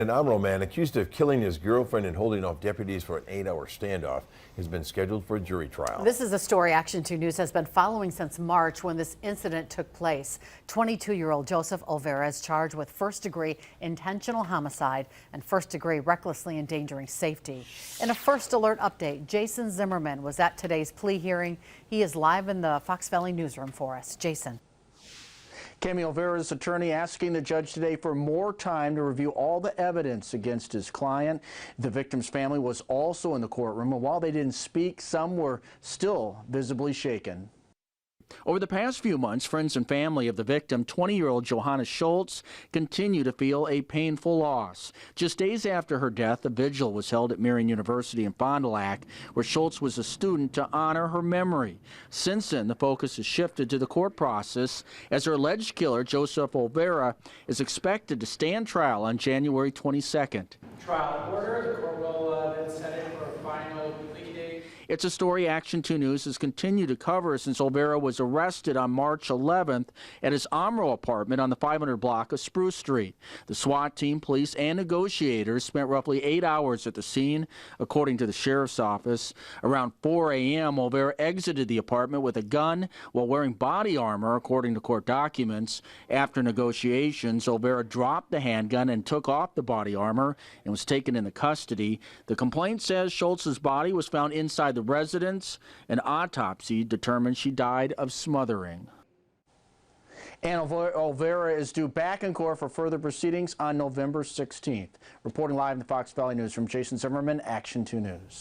An Omro man accused of killing his girlfriend and holding off deputies for an 8-hour standoff has been scheduled for a jury trial. This is a story Action 2 News has been following since March when this incident took place. 22-year-old Joseph Olvera is charged with first-degree intentional homicide and first-degree recklessly endangering safety. In a First Alert update, Jason Zimmerman was at today's plea hearing. He is live in the Fox Valley newsroom for us. Jason. Cami Olvera's attorney asking the judge today for more time to review all the evidence against his client. The victim's family was also in the courtroom, and while they didn't speak, some were still visibly shaken. Over the past few months, friends and family of the victim, 20-year-old Johanna Schultz, continue to feel a painful loss. Just days after her death, a vigil was held at Marian University in Fond du Lac, where Schultz was a student, to honor her memory. Since then, the focus has shifted to the court process, as her alleged killer, Joseph Olvera, is expected to stand trial on January 22nd. Trial order. The court will then set it for a final plea date. It's a story Action 2 News has continued to cover since Olvera was arrested on March 11th at his Omro apartment on the 500 block of Spruce Street. The SWAT team, police, and negotiators spent roughly 8 hours at the scene, according to the sheriff's office. Around 4 a.m., Olvera exited the apartment with a gun while wearing body armor, according to court documents. After negotiations, Olvera dropped the handgun and took off the body armor and was taken into custody. The complaint says Schultz's body was found inside the residence. An autopsy determined she died of smothering. And Olvera is due back in court for further proceedings on November 16th. Reporting live in the Fox Valley Newsroom, Jason Zimmerman, Action 2 News.